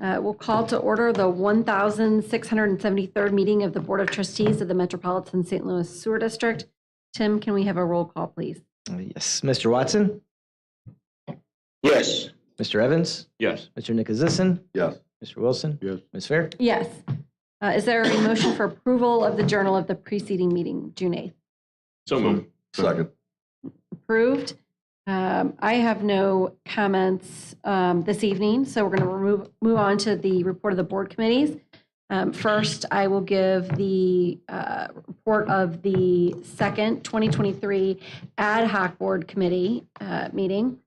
We'll call to order the 1,673rd meeting of the Board of Trustees of the Metropolitan St. Louis Sewer District. Tim, can we have a roll call, please? Yes. Mr. Watson? Yes. Mr. Evans? Yes. Mr. Nikozison? Yes. Mr. Wilson? Yes. Ms. Fair? Yes. Is there a motion for approval of the journal of the preceding meeting, June 8th? So moved. Second. Approved. I have no comments this evening, so we're going to move on to the report of the board committees. First, I will give the report of the second 2023 Ad Hoc Board Committee meeting.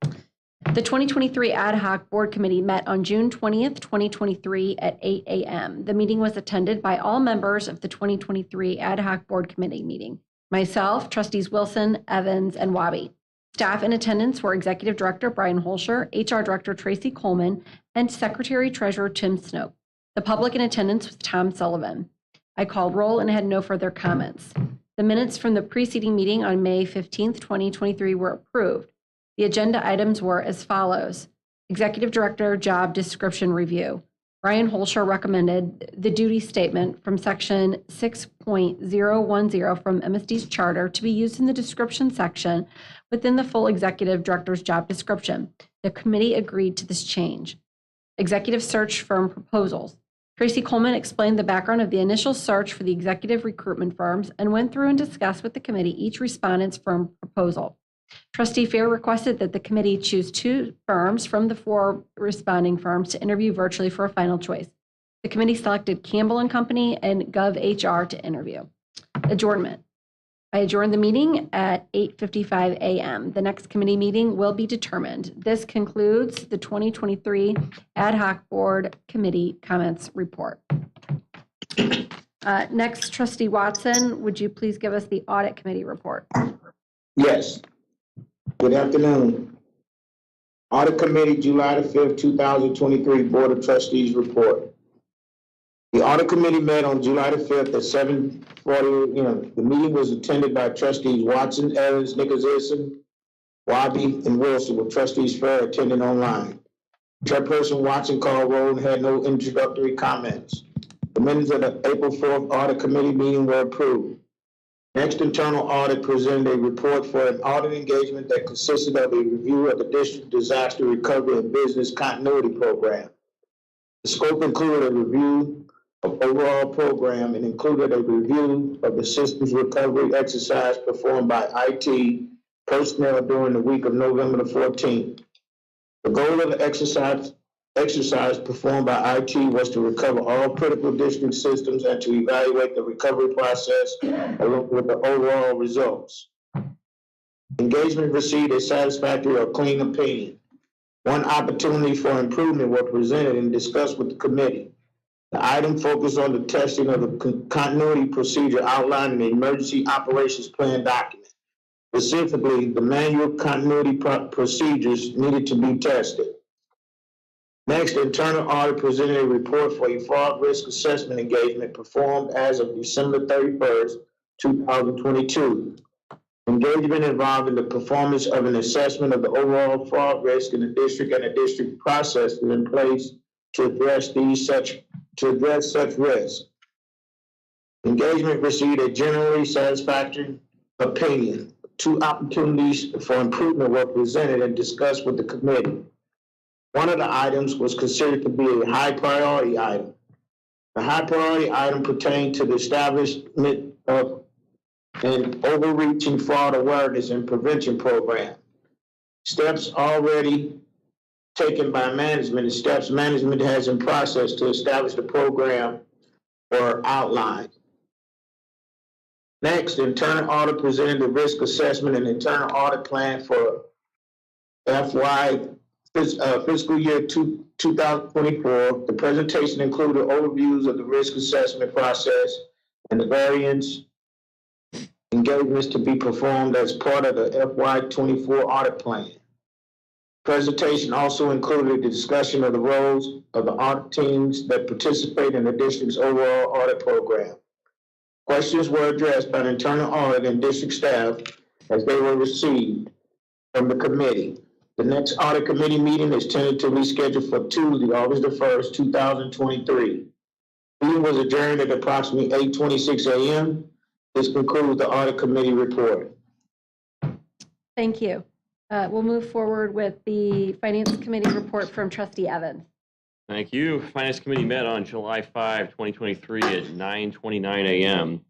The 2023 Ad Hoc Board Committee met on June 20th, 2023 at 8 a.m. The meeting was attended by all members of the 2023 Ad Hoc Board Committee meeting. Myself, Trustees Wilson, Evans, and Wabi. Staff in attendance were Executive Director Brian Holscher, HR Director Tracy Coleman, and Secretary Treasurer Tim Snoke. The public in attendance was Tom Sullivan. I called roll and had no further comments. The minutes from the preceding meeting on May 15th, 2023 were approved. The agenda items were as follows. Executive Director Job Description Review. Brian Holscher recommended the duty statement from section 6.010 from MSD's charter to be used in the description section within the full executive director's job description. The committee agreed to this change. Executive search firm proposals. Tracy Coleman explained the background of the initial search for the executive recruitment firms and went through and discussed with the committee each respondent's firm proposal. Trustee Fair requested that the committee choose 2 firms from the 4 responding firms to interview virtually for a final choice. The committee selected Campbell & Company and GovHR to interview. Adjournment. I adjourned the meeting at 8:55 a.m. The next committee meeting will be determined. This concludes the 2023 Ad Hoc Board Committee Comments Report. Next, Trustee Watson, would you please give us the Audit Committee report? Yes. Good afternoon. Audit Committee, July the 5th, 2023, Board of Trustees report. The Audit Committee met on July the 5th at 7:40 a.m. The meeting was attended by Trustees Watson, Evans, Nikozison, Wabi, and Wilson, with Trustees Fair attending online. Chairperson Watson called roll and had no introductory comments. The minutes of the April 4th Audit Committee meeting were approved. Next, internal audit presented a report for an audit engagement that consisted of a review of the district disaster recovery and business continuity program. The scope included a review of overall program and included a review of the systems recovery exercise performed by IT personnel during the week of November the 14th. The goal of the exercise performed by IT was to recover all critical district systems and to evaluate the recovery process along with the overall results. Engagement received a satisfactory or clean opinion. One opportunity for improvement was presented and discussed with the committee. The item focused on the testing of the continuity procedure outlined in the Emergency Operations Plan document. Specifically, the manual continuity procedures needed to be tested. Next, internal audit presented a report for a fraud risk assessment engagement performed as of December 31st, 2022. Engagement involving the performance of an assessment of the overall fraud risk in the district and the district processes in place to address such risk. Engagement received a generally satisfactory opinion. 2 opportunities for improvement were presented and discussed with the committee. One of the items was considered to be a high priority item. The high priority item pertained to the establishment of an overreaching fraud awareness and prevention program. Steps already taken by management and steps management has in process to establish the program were outlined. Next, internal audit presented the risk assessment and internal audit plan for fiscal year 2024. The presentation included overviews of the risk assessment process and the variance engagements to be performed as part of the FY24 audit plan. Presentation also included the discussion of the roles of the audit teams that participate in the district's overall audit program. Questions were addressed by the internal audit and district staff as they were received from the committee. The next audit committee meeting is tentatively scheduled for Tuesday, August the 1st, 2023. Meeting was adjourned at approximately 8:26 a.m. This concludes the audit committee report. Thank you. We'll move forward with the Finance Committee report from Trustee Evans. Thank you. Finance Committee met on July 5, 2023 at 9:29 a.m.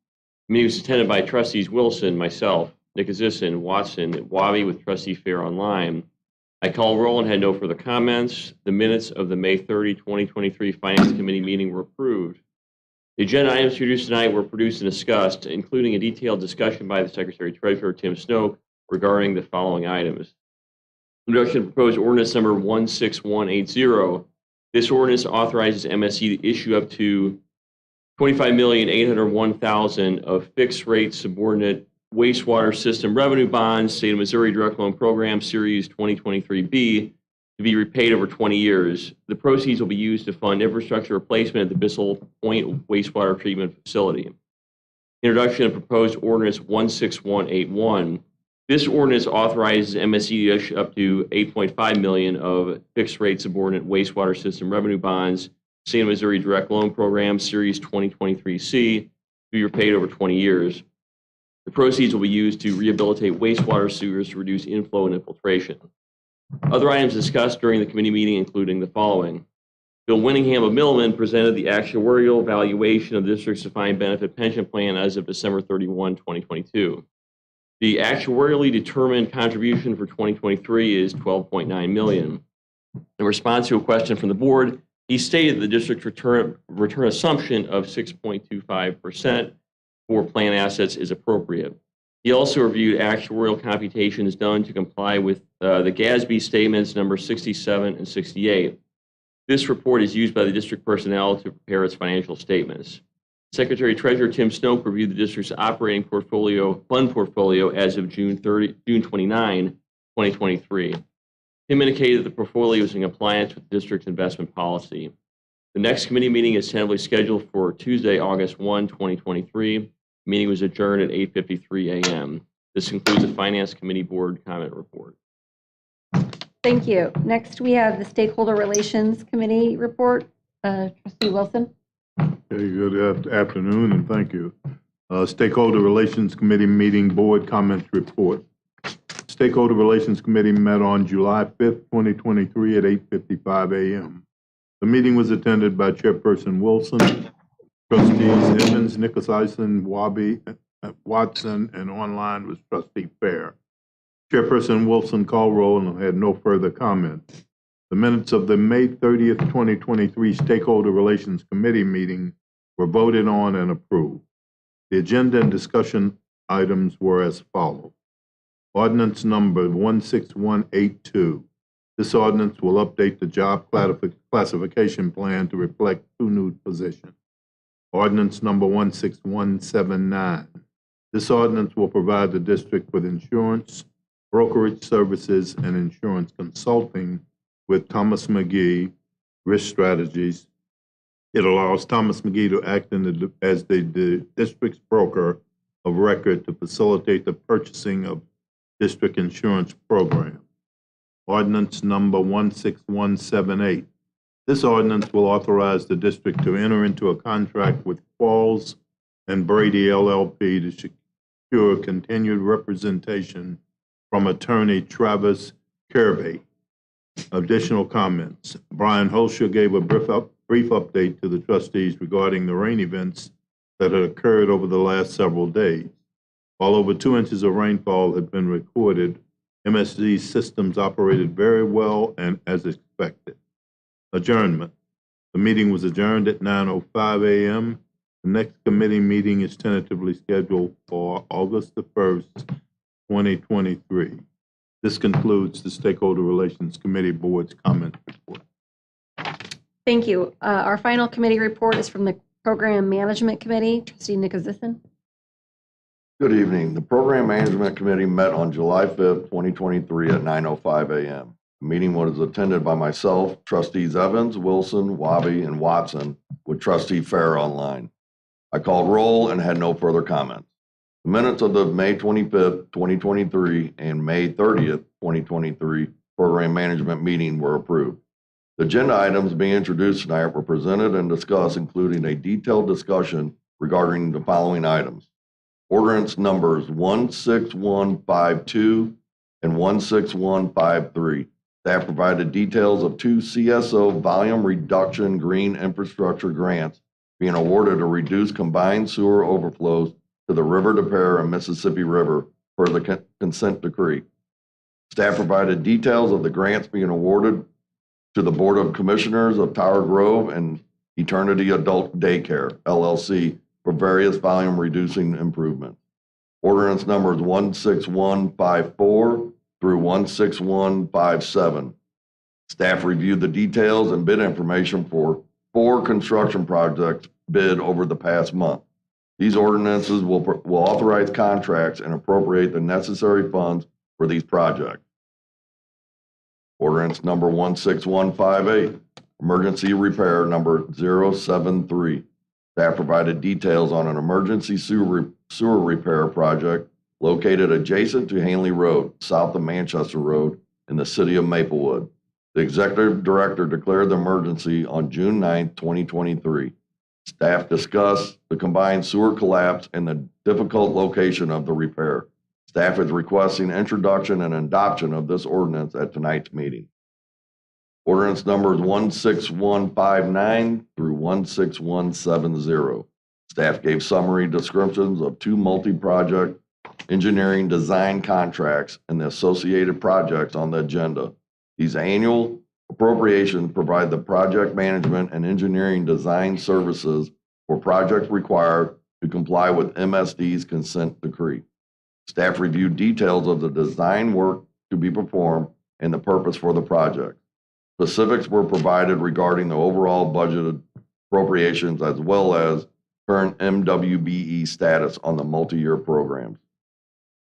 The meeting was attended by Trustees Wilson, myself, Nikozison, Watson, Wabi with Trustee Fair online. I call roll and had no further comments. The minutes of the May 30, 2023 Finance Committee meeting were approved. The agenda items introduced tonight were produced and discussed, including a detailed discussion by the Secretary Treasurer, Tim Snoke, regarding the following items. Introduction of proposed ordinance number 16180. This ordinance authorizes MSD to issue up to $25,801,000 of fixed-rate subordinate wastewater system revenue bonds, State of Missouri Direct Loan Program, Series 2023B, to be repaid over 20 years. The proceeds will be used to fund infrastructure replacement at the Bissell Point Wastewater Treatment Facility. Introduction of proposed ordinance 16181. This ordinance authorizes MSD to issue up to $8.5 million of fixed-rate subordinate wastewater system revenue bonds, State of Missouri Direct Loan Program, Series 2023C, to be repaid over 20 years. The proceeds will be used to rehabilitate wastewater sewers to reduce inflow and infiltration. Other items discussed during the committee meeting including the following. Bill Winningham of Milliman presented the actuarial valuation of the district's defined benefit pension plan as of December 31, 2022. The actuarially determined contribution for 2023 is $12.9 million. In response to a question from the board, he stated the district's return assumption of 6.25% for plan assets is appropriate. He also reviewed actuarial computations done to comply with the GASB statements number 67 and 68. This report is used by the district personnel to prepare its financial statements. Secretary Treasurer Tim Snoke reviewed the district's operating fund portfolio as of June 29, 2023. Tim indicated that the portfolio is in compliance with the district's investment policy. The next committee meeting is tentatively scheduled for Tuesday, August 1, 2023. The meeting was adjourned at 8:53 a.m. This concludes the Finance Committee Board comment report. Thank you. Next, we have the Stakeholder Relations Committee report. Trustee Wilson. Okay, good afternoon, and thank you. Stakeholder Relations Committee meeting board comments report. Stakeholder Relations Committee met on July 5th, 2023 at 8:55 a.m. The meeting was attended by Chairperson Wilson, Trustees Evans, Nikozison, Wabi, Watson, and online was Trustee Fair. Chairperson Wilson called roll and had no further comments. The minutes of the May 30th, 2023 Stakeholder Relations Committee meeting were voted on and approved. The agenda and discussion items were as follows. Ordinance number 16182. This ordinance will update the job classification plan to reflect 2 new positions. Ordinance number 16179. This ordinance will provide the district with insurance, brokerage services, and insurance consulting with Thomas McGee Risk Strategies. It allows Thomas McGee to act as the district's broker of record to facilitate the purchasing of district insurance program. Ordinance number 16178. This ordinance will authorize the district to enter into a contract with Qualls and Brady LLP to secure continued representation from attorney Travis Kirby. Additional comments. Brian Holscher gave a brief update to the trustees regarding the rain events that had occurred over the last several days. While over 2 inches of rainfall had been recorded, MSD systems operated very well and as expected. Adjournment. The meeting was adjourned at 9:05 a.m. The next committee meeting is tentatively scheduled for August the 1st, 2023. This concludes the Stakeholder Relations Committee Board's comment report. Thank you. Our final committee report is from the Program Management Committee. Trustee Nikozison. Good evening. The Program Management Committee met on July 5th, 2023 at 9:05 a.m. The meeting was attended by myself, Trustees Evans, Wilson, Wabi, and Watson with Trustee Fair online. I called roll and had no further comments. The minutes of the May 25th, 2023 and May 30th, 2023 program management meeting were approved. The agenda items being introduced tonight were presented and discussed, including a detailed discussion regarding the following items. Ordinance numbers 16152 and 16153. Staff provided details of 2 CSO volume reduction green infrastructure grants being awarded to reduce combined sewer overflows to the River de Pere and Mississippi River per the consent decree. Staff provided details of the grants being awarded to the Board of Commissioners of Tower Grove and Eternity Adult Daycare, LLC, for various volume reducing improvements. Ordinance numbers 16154 through 16157. Staff reviewed the details and bid information for 4 construction projects bid over the past month. These ordinances will authorize contracts and appropriate the necessary funds for these projects. Ordinance number 16158, emergency repair number 073. Staff provided details on an emergency sewer repair project located adjacent to Hanley Road, south of Manchester Road, in the city of Maplewood. The executive director declared the emergency on June 9, 2023. Staff discussed the combined sewer collapse and the difficult location of the repair. Staff is requesting introduction and adoption of this ordinance at tonight's meeting. Ordinance numbers 16159 through 16170. Staff gave summary descriptions of 2 multi-project engineering design contracts and the associated projects on the agenda. These annual appropriations provide the project management and engineering design services for projects required to comply with MSD's consent decree. Staff reviewed details of the design work to be performed and the purpose for the project. Specifics were provided regarding the overall budgeted appropriations as well as current MWBE status on the multi-year programs.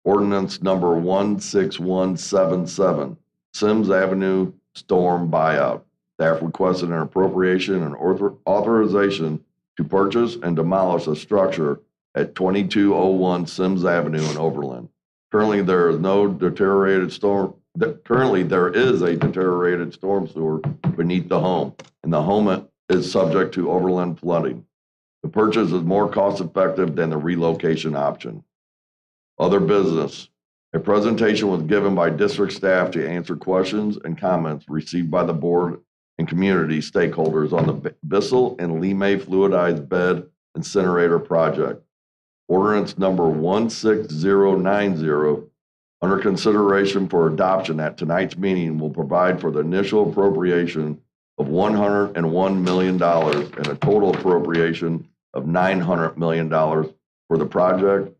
Ordinance number 16177, Sims Avenue Storm Buyout. Staff requested an appropriation and authorization to purchase and demolish a structure at 2201 Sims Avenue in Overland. Currently, there is a deteriorated storm sewer beneath the home, and the home is subject to overland flooding. The purchase is more cost-effective than the relocation option. Other business. A presentation was given by district staff to answer questions and comments received by the board and community stakeholders on the Bissell and Lemay fluidized bed incinerator project. Ordinance number 16090, under consideration for adoption at tonight's meeting, will provide for the initial appropriation of $101 million and a total appropriation of $900 million for the project,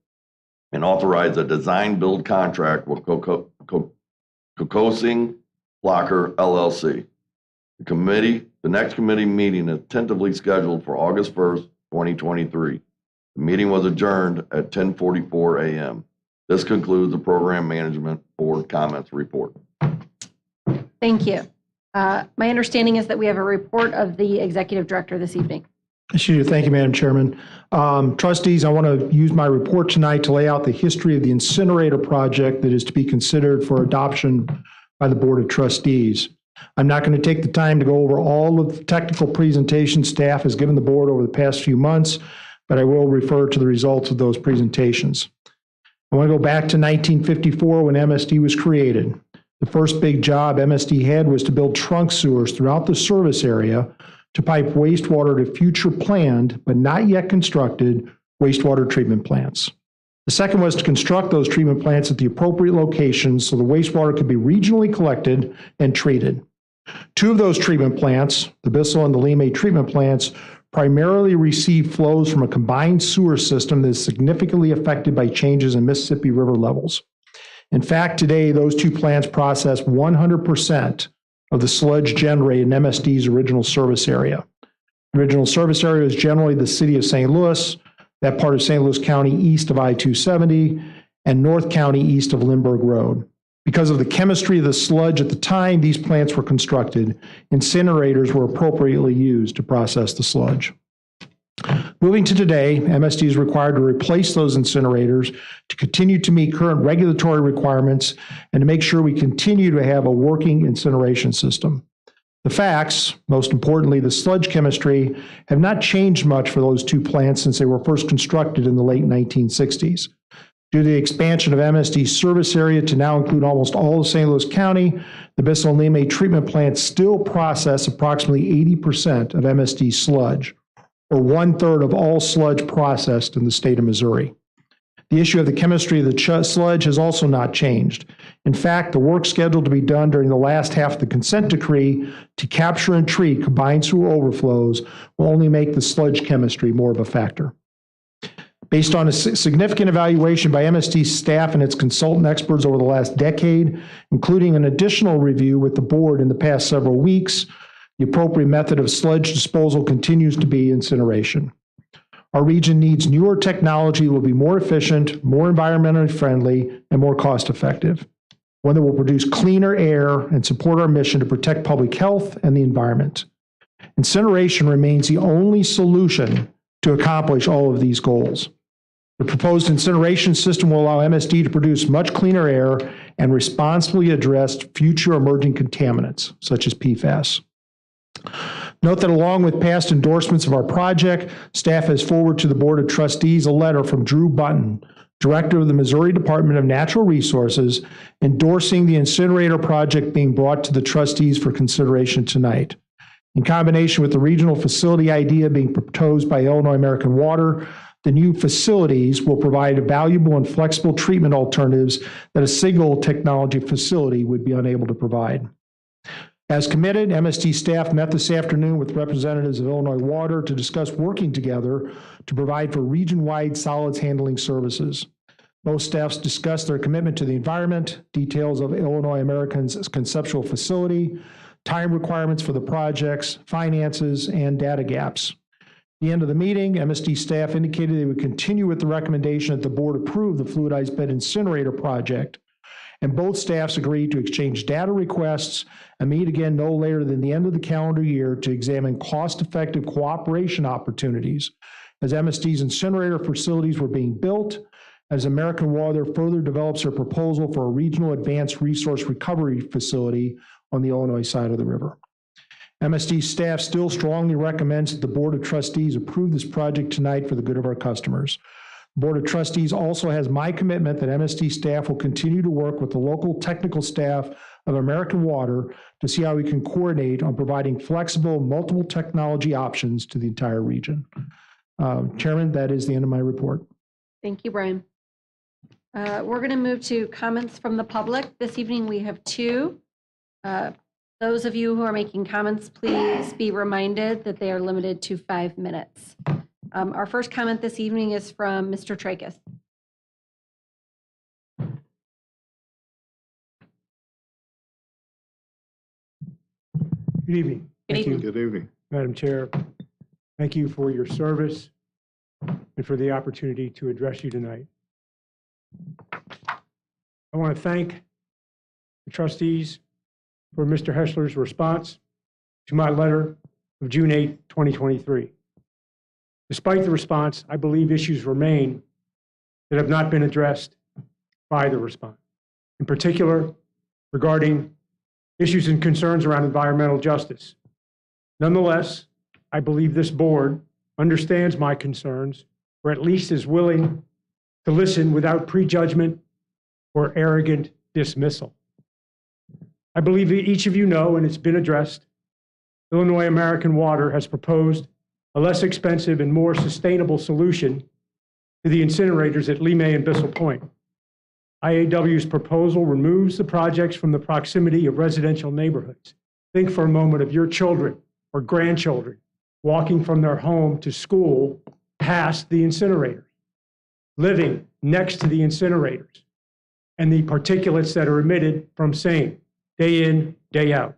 and authorize a design build contract with Kokosing Blocker LLC. The next committee meeting is tentatively scheduled for August 1st, 2023. The meeting was adjourned at 10:44 a.m. This concludes the Program Management Board comments report. Thank you. My understanding is that we have a report of the Executive Director this evening. Thank you, Madam Chairman. Trustees, I want to use my report tonight to lay out the history of the incinerator project that is to be considered for adoption by the Board of Trustees. I'm not going to take the time to go over all of the technical presentations staff has given the board over the past few months, but I will refer to the results of those presentations. I want to go back to 1954 when MSD was created. The first big job MSD had was to build trunk sewers throughout the service area to pipe wastewater to future planned, but not yet constructed, wastewater treatment plants. The second was to construct those treatment plants at the appropriate locations so the wastewater could be regionally collected and treated. 2 of those treatment plants, the Bissell and the Lemay treatment plants, primarily receive flows from a combined sewer system that is significantly affected by changes in Mississippi River levels. In fact, today, those 2 plants process 100% of the sludge generated in MSD's original service area. The original service area is generally the city of St. Louis, that part of St. Louis County east of I-270, and North County east of Lindbergh Road. Because of the chemistry of the sludge at the time these plants were constructed, incinerators were appropriately used to process the sludge. Moving to today, MSD is required to replace those incinerators to continue to meet current regulatory requirements and to make sure we continue to have a working incineration system. The facts, most importantly the sludge chemistry, have not changed much for those two plants since they were first constructed in the late 1960s. Due to the expansion of MSD's service area to now include almost all of St. Louis County, the Bissell and Limay treatment plants still process approximately 80% of MSD's sludge, or 1/3 of all sludge processed in the state of Missouri. The issue of the chemistry of the sludge has also not changed. In fact, the work scheduled to be done during the last half of the consent decree to capture and treat combined sewer overflows will only make the sludge chemistry more of a factor. Based on a significant evaluation by MSD staff and its consultant experts over the last decade, including an additional review with the board in the past several weeks, the appropriate method of sludge disposal continues to be incineration. Our region needs newer technology that will be more efficient, more environmentally friendly, and more cost-effective, one that will produce cleaner air and support our mission to protect public health and the environment. Incineration remains the only solution to accomplish all of these goals. The proposed incineration system will allow MSD to produce much cleaner air and responsibly address future emerging contaminants, such as PFAS. Note that along with past endorsements of our project, staff has forwarded to the Board of Trustees a letter from Drew Button, Director of the Missouri Department of Natural Resources, endorsing the incinerator project being brought to the trustees for consideration tonight. In combination with the regional facility idea being proposed by Illinois American Water, the new facilities will provide valuable and flexible treatment alternatives that a single technology facility would be unable to provide. As committed, MSD staff met this afternoon with representatives of Illinois Water to discuss working together to provide for region-wide solids handling services. Both staffs discussed their commitment to the environment, details of Illinois American's conceptual facility, time requirements for the projects, finances, and data gaps. At the end of the meeting, MSD staff indicated they would continue with the recommendation that the board approve the fluidized bed incinerator project, and both staffs agreed to exchange data requests and meet again no later than the end of the calendar year to examine cost-effective cooperation opportunities as MSD's incinerator facilities were being built, as American Water further develops their proposal for a regional advanced resource recovery facility on the Illinois side of the river. MSD staff still strongly recommends that the Board of Trustees approve this project tonight for the good of our customers. The Board of Trustees also has my commitment that MSD staff will continue to work with the local technical staff of American Water to see how we can coordinate on providing flexible, multiple technology options to the entire region. Chairman, that is the end of my report. Thank you, Brian. We're going to move to comments from the public. This evening we have two. Those of you who are making comments, please be reminded that they are limited to 5 minutes. Our first comment this evening is from Mr. Tracus. Good evening. Good evening. Good evening. Madam Chair. Thank you for your service and for the opportunity to address you tonight. I want to thank the trustees for Mr. Heschler's response to my letter of June 8, 2023. Despite the response, I believe issues remain that have not been addressed by the response. In particular, regarding issues and concerns around environmental justice. Nonetheless, I believe this board understands my concerns, or at least is willing to listen without prejudgment or arrogant dismissal. I believe that each of you know, and it's been addressed, Illinois American Water has proposed a less expensive and more sustainable solution to the incinerators at Limay and Bissell Point. IAW's proposal removes the projects from the proximity of residential neighborhoods. Think for a moment of your children or grandchildren walking from their home to school past the incinerators, living next to the incinerators, and the particulates that are emitted from same, day in, day out.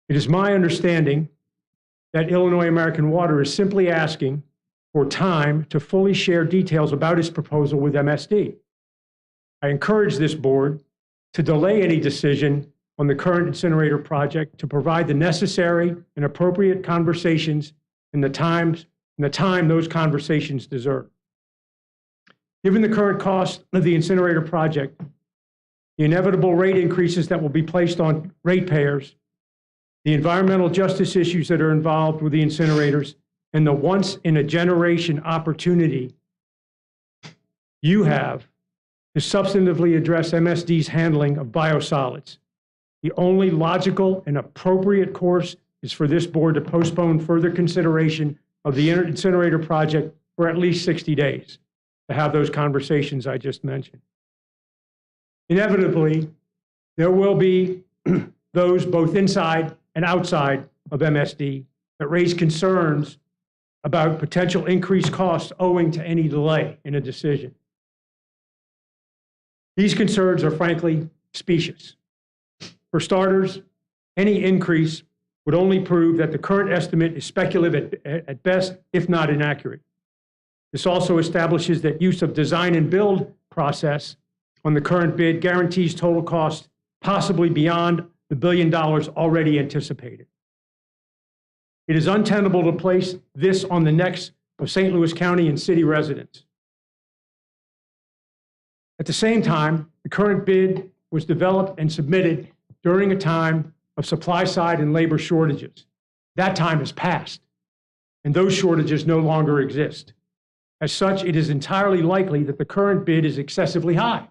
It is my understanding that Illinois American Water is simply asking for time to fully share details about its proposal with MSD. I encourage this board to delay any decision on the current incinerator project to provide the necessary and appropriate conversations and the times and the time those conversations deserve. Given the current cost of the incinerator project, the inevitable rate increases that will be placed on ratepayers, the environmental justice issues that are involved with the incinerators, and the once-in-a-generation opportunity you have to substantively address MSD's handling of biosolids. The only logical and appropriate course is for this board to postpone further consideration of the incinerator project for at least 60 days to have those conversations I just mentioned. Inevitably, there will be those both inside and outside of MSD that raise concerns about potential increased costs owing to any delay in a decision. These concerns are frankly specious. For starters, any increase would only prove that the current estimate is speculative at best, if not inaccurate. This also establishes that use of design and build process on the current bid guarantees total cost possibly beyond the $1 billion already anticipated. It is untenable to place this on the necks of St. Louis County and city residents. At the same time, the current bid was developed and submitted during a time of supply side and labor shortages. That time has passed, and those shortages no longer exist. As such, it is entirely likely that the current bid is excessively high.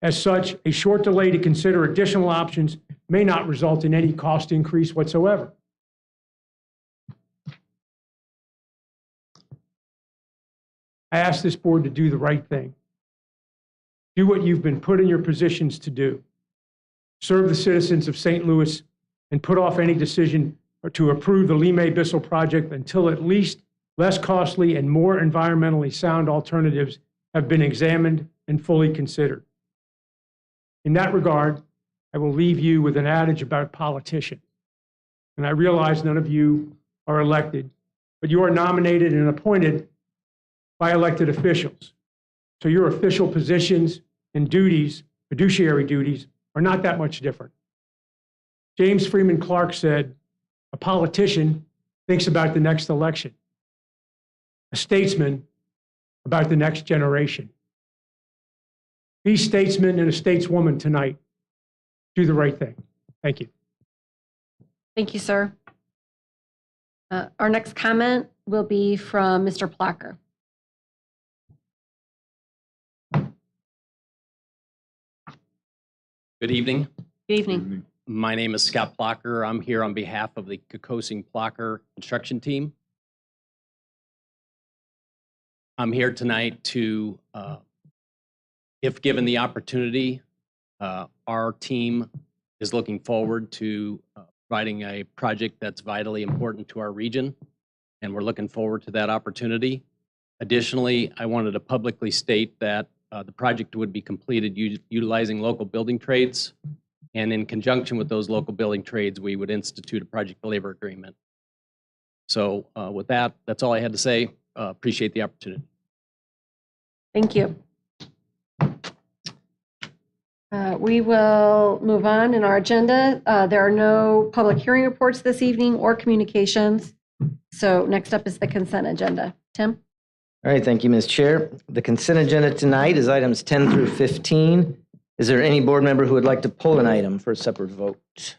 As such, a short delay to consider additional options may not result in any cost increase whatsoever. I ask this board to do the right thing. Do what you've been put in your positions to do. Serve the citizens of St. Louis and put off any decision to approve the Limay-Bissell project until at least less costly and more environmentally sound alternatives have been examined and fully considered. In that regard, I will leave you with an adage about politicians. And I realize none of you are elected, but you are nominated and appointed by elected officials. So your official positions and duties, fiduciary duties, are not that much different. James Freeman Clark said, a politician thinks about the next election, a statesman about the next generation. Be statesmen and a stateswoman tonight. Do the right thing. Thank you. Thank you, sir. Our next comment will be from Mr. Placker. Good evening. Good evening. My name is Scott Plocker. I'm here on behalf of the Kokosing Plocker construction team. I'm here tonight to, if given the opportunity, our team is looking forward to providing a project that's vitally important to our region, and we're looking forward to that opportunity. Additionally, I wanted to publicly state that the project would be completed utilizing local building trades, and in conjunction with those local building trades, we would institute a project labor agreement. So with that, that's all I had to say. Appreciate the opportunity. Thank you. We will move on in our agenda. There are no public hearing reports this evening or communications. So next up is the consent agenda. Tim? All right, thank you, Ms. Chair. The consent agenda tonight is items 10 through 15. Is there any board member who would like to pull an item for a separate vote?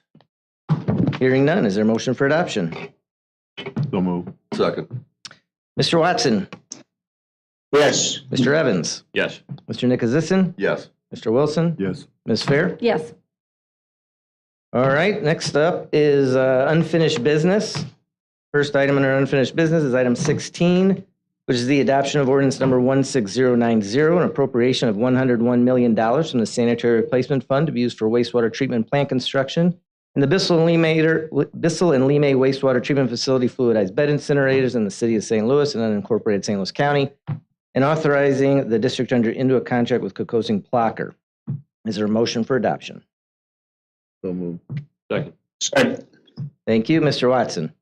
Hearing none, is there a motion for adoption? So move. Second. Mr. Watson? Yes. Mr. Evans? Yes. Mr. Nikozison? Yes. Mr. Wilson? Yes. Ms. Fair? Yes. All right, next up is unfinished business. First item under unfinished business is item 16, which is the adoption of ordinance number 16090, an appropriation of $101 million from the Sanitary Replacement Fund to be used for wastewater treatment plant construction in the Bissell and Limay wastewater treatment facility fluidized bed incinerators in the city of St. Louis and unincorporated St. Louis County, and authorizing the district to enter into a contract with Kokosing Plocker. Is there a motion for adoption? So move. Second. Second. Thank you. Mr. Watson?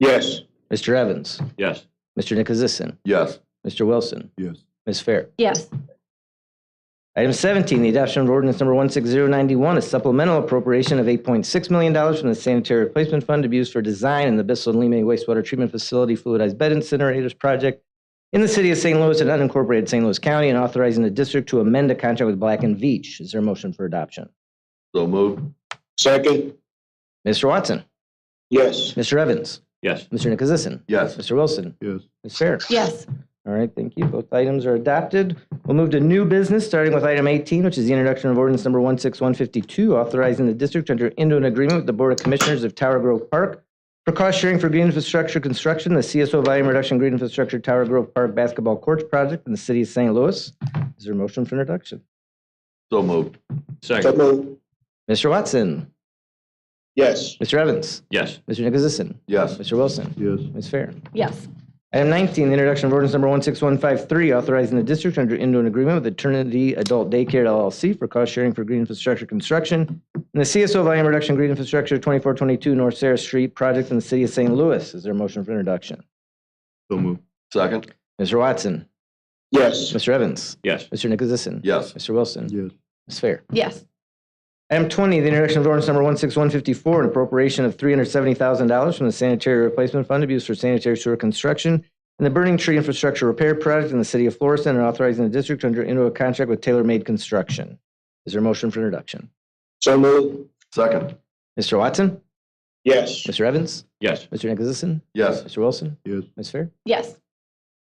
Yes. Mr. Evans? Yes. Mr. Nikozison? Yes. Mr. Wilson? Yes. Ms. Fair? Yes. Item 17, the adoption of ordinance number 16091, a supplemental appropriation of $8.6 million from the Sanitary Replacement Fund to be used for design in the Bissell and Lime Wastewater Treatment Facility Fluidized Bed Incinerators Project in the city of St. Louis and unincorporated St. Louis County, and authorizing the district to amend a contract with Black & Veatch. Is there a motion for adoption? So moved. Second. Mr. Watson? Yes. Mr. Evans? Yes. Mr. Nicholasison? Yes. Mr. Wilson? Yes. Ms. Fair? Yes. All right, thank you. Both items are adopted. We'll move to new business, starting with item 18, which is the introduction of ordinance number 16152, authorizing the district to enter into an agreement with the Board of Commissioners of Tower Grove Park for cost sharing for green infrastructure construction, the CSO volume reduction green infrastructure Tower Grove Park basketball courts project in the city of St. Louis. Is there a motion for introduction? So moved. So Second. moved. Mr. Watson? Yes. Mr. Evans? Yes. Mr. Nicholasison? Yes. Mr. Wilson? Yes. Ms. Fair? Yes. Item 19, the introduction of ordinance number 16153, authorizing the district to enter into an agreement with Eternity Adult Daycare LLC for cost sharing for green infrastructure construction in the CSO volume reduction green infrastructure 2422 North Sarah Street project in the city of St. Louis. Is there a motion for introduction? So moved. Second. Mr. Watson? Yes. Mr. Evans? Yes. Mr. Nicholasison? Yes. Mr. Wilson? Yes. Ms. Fair? Yes. Item 20, the introduction of ordinance number 16154, an appropriation of $370,000 from the Sanitary Replacement Fund to be used for sanitary sewer construction and the Burning Tree Infrastructure Repair Project in the city of Florissant, and authorizing the district to enter into a contract with Tailor Made Construction. Is there a motion for introduction? So moved. Second. Mr. Watson? Yes. Mr. Evans? Yes. Mr. Nicholasison? Yes. Mr. Wilson? Yes. Ms. Fair? Yes.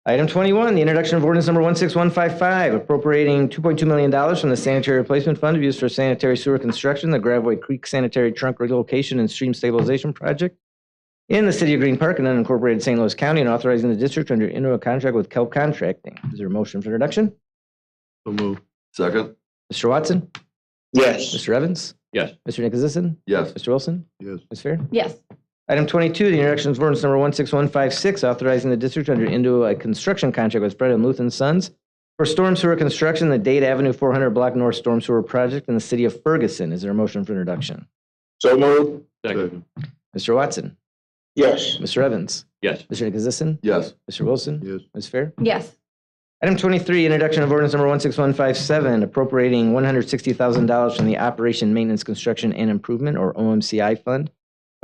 Item 21, the introduction of ordinance number 16155, appropriating $2.2 million from the Sanitary Replacement Fund to be used for sanitary sewer construction, the Gravois Creek Sanitary Trunk Relocation and Stream Stabilization Project in the city of Green Park and unincorporated St. Louis County, and authorizing the district to enter into a contract with Kelp Contracting. Is there a motion for introduction? So moved. Second. Mr. Watson? Yes. Mr. Evans? Yes. Mr. Nicholasison? Yes. Mr. Wilson? Yes. Ms. Fair? Yes. Item 22, the introduction of ordinance number 16156, authorizing the district to enter into a construction contract with Fred and Luth and Sons for storm sewer construction, the Dade Avenue 400 Block North Storm Sewer Project in the city of Ferguson. Is there a motion for introduction? So moved. Second. Mr. Watson? Yes. Mr. Evans? Yes. Mr. Nicholasison? Yes. Mr. Wilson? Yes. Ms. Fair? Yes. Item 23, introduction of ordinance number 16157, appropriating $160,000 from the Operation Maintenance Construction and Improvement, or OMCI Fund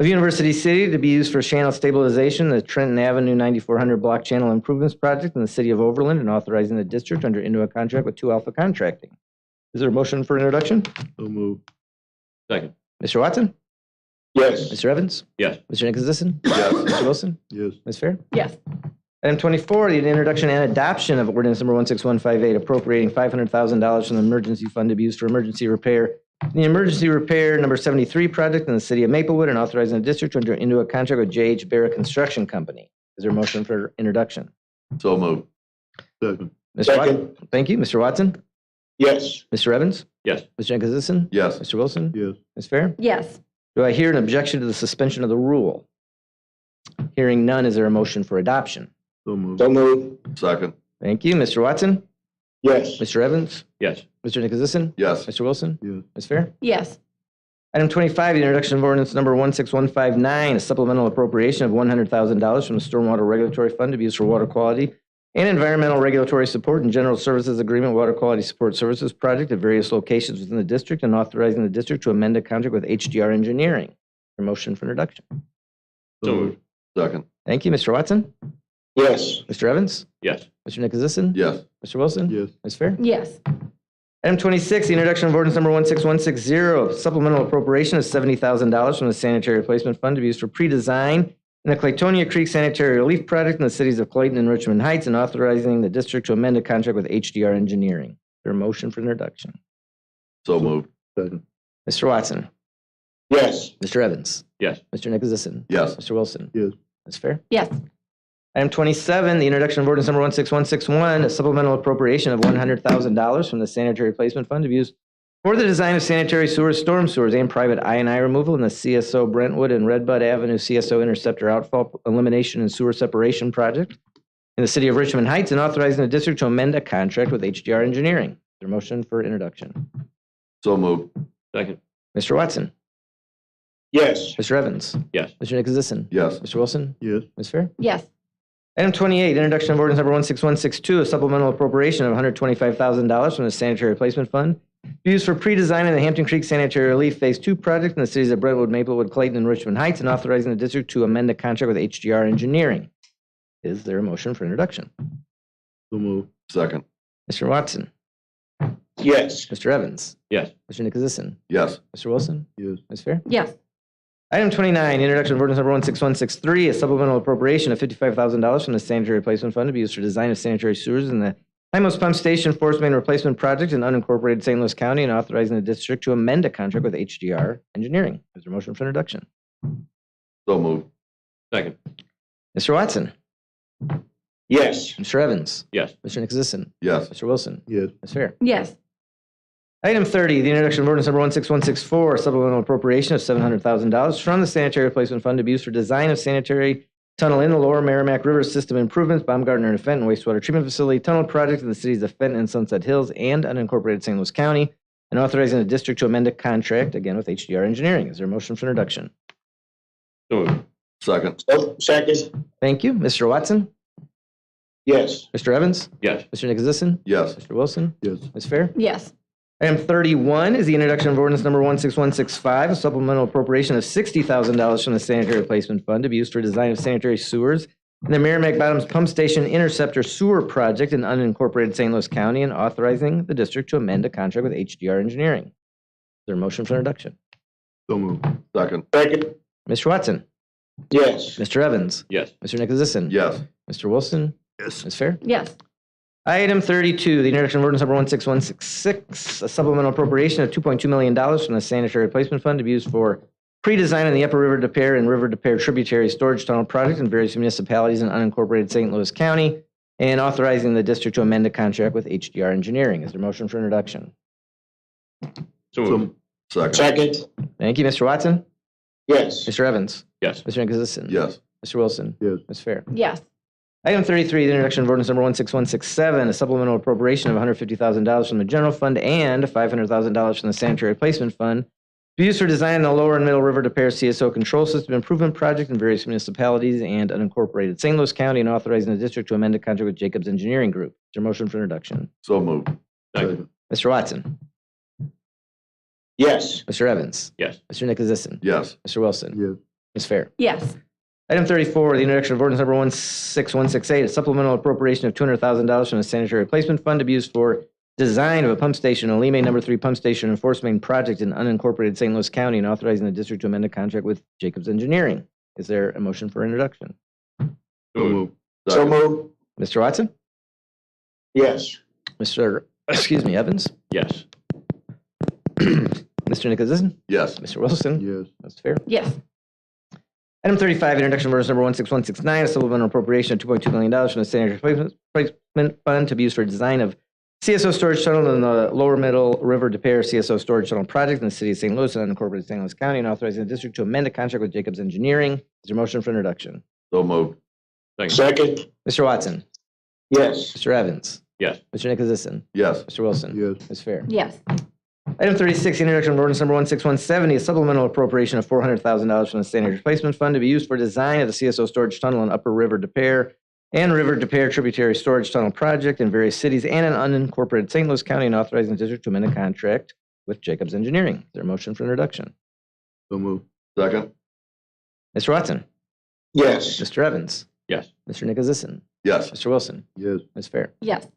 of University City to be used for channel stabilization, the Trenton Avenue 9400 Block Channel Improvements Project in the city of Overland, and authorizing the district to enter into a contract with 2 Alpha Contracting. Is there a motion for introduction? So moved. Second. Mr. Watson? Yes. Mr. Evans? Yes. Mr. Nicholasison? Yes. Mr. Wilson? Yes. Ms. Fair? Yes. Item 24, the introduction and adoption of ordinance number 16158, appropriating $500,000 from the emergency fund to be used for emergency repair in the emergency repair number 73 project in the city of Maplewood, and authorizing the district to enter into a contract with J.H. Barrett Construction Company. Is there a motion for introduction? So moved. Second. Mr. Second. Watson? Thank you. Mr. Watson? Yes. Mr. Evans? Yes. Mr. Nicholasison? Yes. Mr. Wilson? Yes. Ms. Fair? Yes. Do I hear an objection to the suspension of the rule? Hearing none, is there a motion for adoption? So moved. So moved. Second. Thank you. Mr. Watson? Yes. Mr. Evans? Yes. Mr. Nicholasison? Yes. Mr. Wilson? Yes. Ms. Fair? Yes. Item 25, the introduction of ordinance number 16159, a supplemental appropriation of $100,000 from the Stormwater Regulatory Fund to be used for water quality and environmental regulatory support and general services agreement water quality support services project at various locations within the district, and authorizing the district to amend a contract with HDR Engineering. For motion for introduction. So moved. Second. Thank you. Mr. Watson? Yes. Mr. Evans? Yes. Mr. Nicholasison? Yes. Mr. Wilson? Yes. Ms. Fair? Yes. Item 26, the introduction of ordinance number 16160, supplemental appropriation of $70,000 from the Sanitary Replacement Fund to be used for pre-design in the Claytonia Creek Sanitary Relief Project in the cities of Clayton and Richmond Heights, and authorizing the district to amend a contract with HDR Engineering. Is there a motion for introduction? So moved. Second. Mr. Watson? Yes. Mr. Evans? Yes. Mr. Nicholasison? Yes. Mr. Wilson? Yes. Ms. Fair? Yes. Item 27, the introduction of ordinance number 16161, a supplemental appropriation of $100,000 from the Sanitary Replacement Fund to be used for the design of sanitary sewers, storm sewers, and private I&I removal in the CSO Brentwood and Redbud Avenue CSO Interceptor Outfall Elimination and Sewer Separation Project in the city of Richmond Heights, and authorizing the district to amend a contract with HDR Engineering. Is there a motion for introduction? So moved. Second. Mr. Watson? Yes. Mr. Evans? Yes. Mr. Nicholasison? Yes. Mr. Wilson? Yes. Ms. Fair? Yes. Item 28, introduction of ordinance number 16162, a supplemental appropriation of $125,000 from the Sanitary Replacement Fund used for pre-designing the Hampton Creek Sanitary Relief Phase 2 project in the cities of Brentwood, Maplewood, Clayton, and Richmond Heights, and authorizing the district to amend the contract with HDR Engineering. Is there a motion for introduction? So moved. Second. Mr. Watson? Yes. Mr. Evans? Yes. Mr. Nicholasison? Yes. Mr. Wilson? Yes. Ms. Fair? Yes. Item 29, introduction of ordinance number 16163, a supplemental appropriation of $55,000 from the Sanitary Replacement Fund to be used for design of sanitary sewers in the Hymos Pump Station Force Main Replacement Project in unincorporated St. Louis County and authorizing the district to amend a contract with HDR Engineering. Is there a motion for introduction? So moved. Second. Mr. Watson? Yes. Mr. Evans? Yes. Mr. Nicholasison? Yes. Mr. Wilson? Yes. Ms. Fair? Yes. Item 30, the introduction of ordinance number 16164, a supplemental appropriation of $700,000 from the Sanitary Replacement Fund to be used for design of sanitary tunnel in the Lower Merrimack River system improvements, Baumgartner and Fenton wastewater treatment facility tunnel project in the cities of Fenton and Sunset Hills and unincorporated St. Louis County, and authorizing the district to amend a contract, again with HDR Engineering. Is there a motion for introduction? So moved. Second. Second. Thank you. Mr. Watson? Yes. Mr. Evans? Yes. Mr. Nicholasison? Yes. Mr. Wilson? Yes. Ms. Fair? Yes. Item 31 is the introduction of ordinance number 16165, a supplemental appropriation of $60,000 from the Sanitary Replacement Fund to be used for design of sanitary sewers in the Merrimack Bottoms Pump Station Interceptor Sewer Project in unincorporated St. Louis County and authorizing the district to amend a contract with HDR Engineering. Is there a motion for introduction? So moved. Second. Second. Mr. Watson? Yes. Mr. Evans? Yes. Mr. Nicholasison? Yes. Mr. Wilson? Yes. Ms. Fair? Yes. Item 32, the introduction of ordinance number 16166, a supplemental appropriation of $2.2 million from the Sanitary Replacement Fund to be used for pre-design in the Upper River de Pere and River de Pere Tributary Storage Tunnel Project in various municipalities in unincorporated St. Louis County, and authorizing the district to amend a contract with HDR Engineering. Is there a motion for introduction? So moved. Second. Second. Thank you, Mr. Watson. Yes. Mr. Evans? Yes. Mr. Nicholasison? Yes. Mr. Wilson? Yes. Ms. Fair? Yes. Item 33, the introduction of ordinance number 16167, a supplemental appropriation of $150,000 from the general fund and $500,000 from the Sanitary Replacement Fund to be used for design in the Lower and Middle River de Pere CSO Control System Improvement Project in various municipalities and unincorporated St. Louis County, and authorizing the district to amend a contract with Jacobs Engineering Group. Is there a motion for introduction? So moved. Second. Mr. Watson? Yes. Mr. Evans? Yes. Mr. Nicholasison? Yes. Mr. Wilson? Yes. Ms. Fair? Yes. Item 34, the introduction of ordinance number 16168, a supplemental appropriation of $200,000 from the Sanitary Replacement Fund to be used for design of a pump station, a Lime number 3 pump station and force main project in unincorporated St. Louis County, and authorizing the district to amend a contract with Jacobs Engineering. Is there a motion for introduction? So So moved. moved. So Second. moved. Mr. Watson? Yes. Mr. Evans? Yes. Mr. Nicholasison? Yes. Mr. Wilson? Yes. That's fair. Yes. Item 35, introduction of ordinance number 16169, a supplemental appropriation of $2.2 million from the Sanitary Replacement Fund to be used for design of CSO storage tunnel in the Lower Middle River de Pere CSO storage tunnel project in the city of St. Louis and unincorporated St. Louis County, and authorizing the district to amend a contract with Jacobs Engineering. Is there a motion for introduction? So moved. Second. Second. Mr. Watson? Yes. Mr. Evans? Yes. Mr. Nicholasison? Yes. Mr. Wilson? Yes. Ms. Fair? Yes. Item 36, introduction of ordinance number 16170, a supplemental appropriation of $400,000 from the Sanitary Replacement Fund to be used for design of the CSO storage tunnel in Upper River de Pere and River de Pere Tributary Storage Tunnel Project in various cities and in unincorporated St. Louis County, and authorizing the district to amend a contract with Jacobs Engineering. Is there a motion for introduction? So moved. Second. Mr. Watson? Yes. Mr. Evans? Yes. Mr. Nicholasison? Yes. Mr. Wilson? Yes. Ms. Fair? Yes.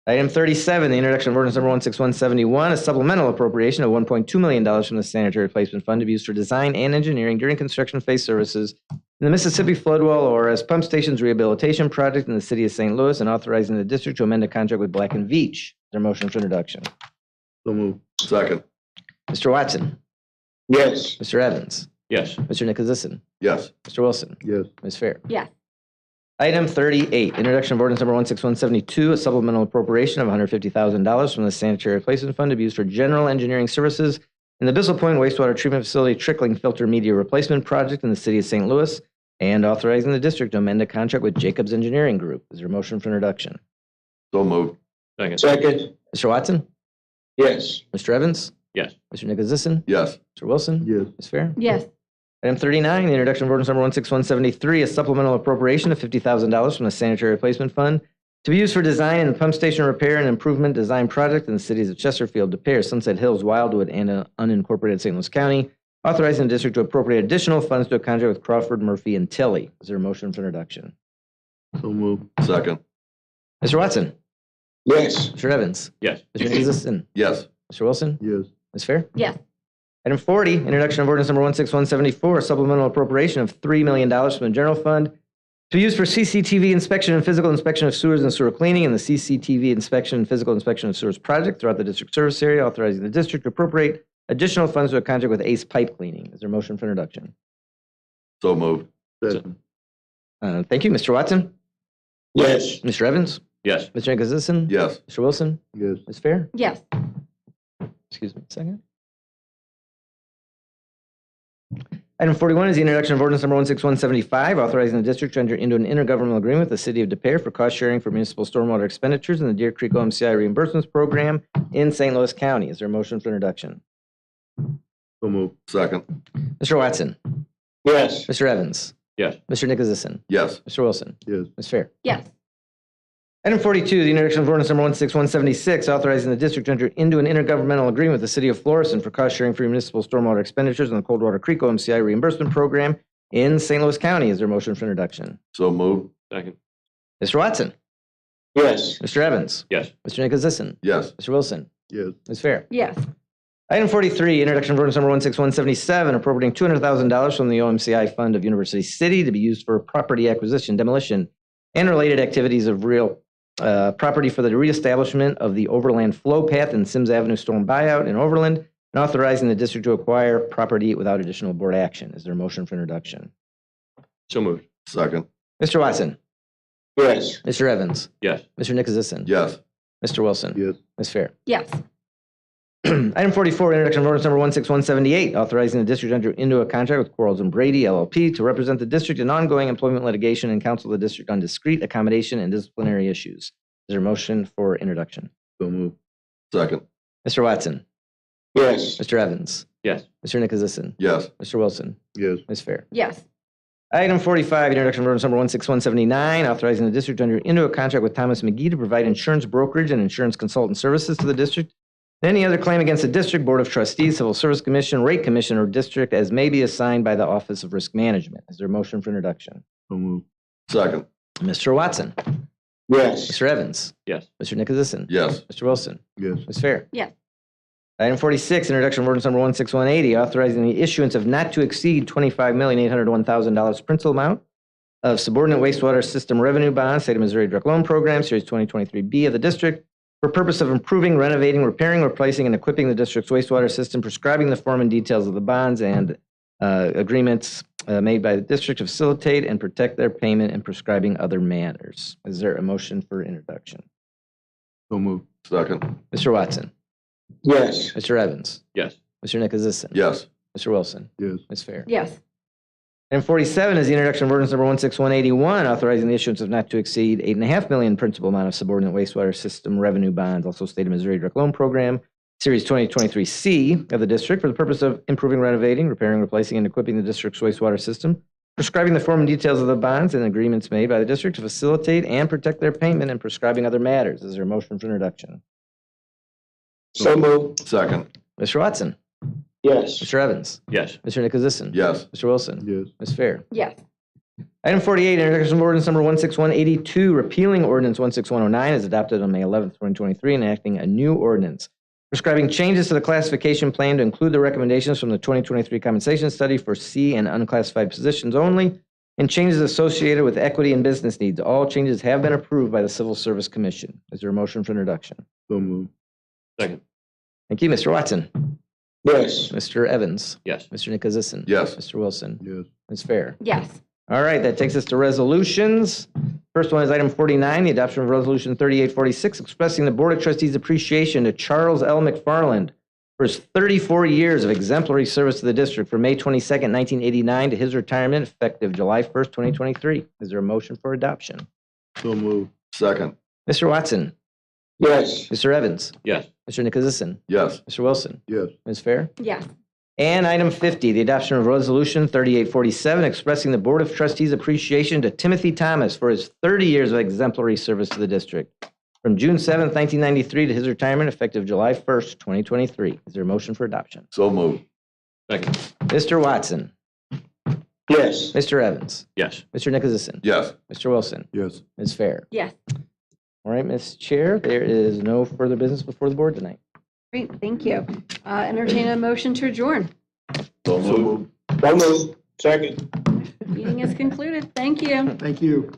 Item 37, the introduction of ordinance number 16171, a supplemental appropriation of $1.2 million from the Sanitary Replacement Fund to be used for design and engineering during construction phase services in the Mississippi Floodwell or as Pump Stations Rehabilitation Project in the city of St. Louis, and authorizing the district to amend a contract with Black & Veatch. Is there a motion for introduction? So moved. Second. Mr. Watson? Yes. Mr. Evans? Yes. Mr. Nicholasison? Yes. Mr. Wilson? Yes. Ms. Fair? Yes. Item 38, introduction of ordinance number 16172, a supplemental appropriation of $150,000 from the Sanitary Replacement Fund to be used for general engineering services in the Bissell Point Wastewater Treatment Facility Trickling Filter Media Replacement Project in the city of St. Louis, and authorizing the district to amend a contract with Jacobs Engineering Group. Is there a motion for introduction? So moved. Second. Second. Mr. Watson? Yes. Mr. Evans? Yes. Mr. Nicholasison? Yes. Mr. Wilson? Yes. Ms. Fair? Yes. Item 39, the introduction of ordinance number 16173, a supplemental appropriation of $50,000 from the Sanitary Replacement Fund to be used for design and pump station repair and improvement design project in the cities of Chesterfield, De Pere, Sunset Hills, Wildwood, and unincorporated St. Louis County, authorizing the district to appropriate additional funds to a contract with Crawford, Murphy, and Tilley. Is there a motion for introduction? So moved. Second. Mr. Watson? Yes. Mr. Evans? Yes. Mr. Nicholasison? Yes. Mr. Wilson? Yes. Ms. Fair? Yes. Item 40, introduction of ordinance number 16174, a supplemental appropriation of $3 million from the general fund to be used for CCTV inspection and physical inspection of sewers and sewer cleaning and the CCTV inspection and physical inspection of sewers project throughout the district service area, authorizing the district to appropriate additional funds to a contract with Ace Pipe Cleaning. Is there a motion for introduction? So moved. Second. Thank you. Mr. Watson? Yes. Mr. Evans? Yes. Mr. Nicholasison? Yes. Mr. Wilson? Yes. Ms. Fair? Yes. Excuse me a second. Item 41 is the introduction of ordinance number 16175, authorizing the district to enter into an intergovernmental agreement with the city of De Pere for cost sharing for municipal stormwater expenditures in the Deer Creek OMCI reimbursements program in St. Louis County. Is there a motion for introduction? So moved. Second. Mr. Watson? Yes. Mr. Evans? Yes. Mr. Nicholasison? Yes. Mr. Wilson? Yes. Ms. Fair? Yes. Item 42, the introduction of ordinance number 16176, authorizing the district to enter into an intergovernmental agreement with the city of Florissant for cost sharing for municipal stormwater expenditures in the Coldwater Creek OMCI reimbursement program in St. Louis County. Is there a motion for introduction? So moved. Second. Mr. Watson? Yes. Mr. Evans? Yes. Mr. Nicholasison? Yes. Mr. Wilson? Yes. Ms. Fair? Yes. Item 43, introduction of ordinance number 16177, appropriating $200,000 from the OMCI Fund of University City to be used for property acquisition, demolition, and related activities of real property for the reestablishment of the overland flow path in Sims Avenue storm buyout in Overland, and authorizing the district to acquire property without additional board action. Is there a motion for introduction? So moved. Second. Mr. Watson? Yes. Mr. Evans? Yes. Mr. Nicholasison? Yes. Mr. Wilson? Yes. Ms. Fair? Yes. Item 44, introduction of ordinance number 16178, authorizing the district to enter into a contract with Quarles and Brady LLP to represent the district in ongoing employment litigation and counsel the district on discrete accommodation and disciplinary issues. Is there a motion for introduction? So moved. Second. Mr. Watson? Yes. Mr. Evans? Yes. Mr. Nicholasison? Yes. Mr. Wilson? Yes. Ms. Fair? Yes. Item 45, introduction of ordinance number 16179, authorizing the district to enter into a contract with Thomas McGee to provide insurance brokerage and insurance consultant services to the district. Any other claim against the district, Board of Trustees, Civil Service Commission, Rate Commission, or district as may be assigned by the Office of Risk Management. Is there a motion for introduction? So moved. Second. Mr. Watson? Yes. Mr. Evans? Yes. Mr. Nicholasison? Yes. Mr. Wilson? Yes. Ms. Fair? Yes. Item 46, introduction of ordinance number 16180, authorizing the issuance of not to exceed $25,801,000 principal amount of subordinate wastewater system revenue bonds, State of Missouri Direct Loan Program, Series 2023B of the district, for purpose of improving, renovating, repairing, replacing, and equipping the district's wastewater system, prescribing the form and details of the bonds and agreements made by the district to facilitate and protect their payment and prescribing other matters. Is there a motion for introduction? So moved. Second. Mr. Watson? Yes. Mr. Evans? Yes. Mr. Nicholasison? Yes. Mr. Wilson? Yes. Ms. Fair? Yes. And 47 is the introduction of ordinance number 16181, authorizing the issuance of not to exceed $8.5 million principal amount of subordinate wastewater system revenue bonds, also State of Missouri Direct Loan Program, Series 2023C of the district, for the purpose of improving, renovating, repairing, replacing, and equipping the district's wastewater system, prescribing the form and details of the bonds and agreements made by the district to facilitate and protect their payment, and prescribing other matters. Is there a motion for introduction? So moved. Second. Mr. Watson? Yes. Mr. Evans? Yes. Mr. Nicholasison? Yes. Mr. Wilson? Yes. Ms. Fair? Yes. Item 48, introduction of ordinance number 16182, repealing ordinance 16109 as adopted on May 11th, 2023, and enacting a new ordinance prescribing changes to the classification plan to include the recommendations from the 2023 compensation study for C and unclassified positions only, and changes associated with equity and business needs. All changes have been approved by the Civil Service Commission. Is there a motion for introduction? So moved. Second. Thank you, Mr. Watson. Yes. Mr. Evans? Yes. Mr. Nicholasison? Yes. Mr. Wilson? Yes. Ms. Fair? Yes. All right, that takes us to resolutions. First one is item 49, the adoption of resolution 3846, expressing the Board of Trustees' appreciation to Charles L. McFarland for his 34 years of exemplary service to the district from May 22nd, 1989 to his retirement effective July 1st, 2023. Is there a motion for adoption? So moved. Second. Mr. Watson? Yes. Mr. Evans? Yes. Mr. Nicholasison? Yes. Mr. Wilson? Yes. Ms. Fair? Yes. And item 50, the adoption of Resolution 3847, expressing the Board of Trustees' appreciation to Timothy Thomas for his 30 years of exemplary service to the district from June 7th, 1993 to his retirement effective July 1st, 2023. Is there a motion for adoption? So moved. Second. Mr. Watson, Yes. Mr. Evans, Yes. Mr. Nicholasison, Yes. Mr. Wilson, Yes. Ms. Fair. Yes. All right, Ms. Chair, there is no further business before the board tonight. Great, thank you. Entertain a motion to adjourn. So moved. So moved. Second. Meeting is concluded. Thank you. Thank you.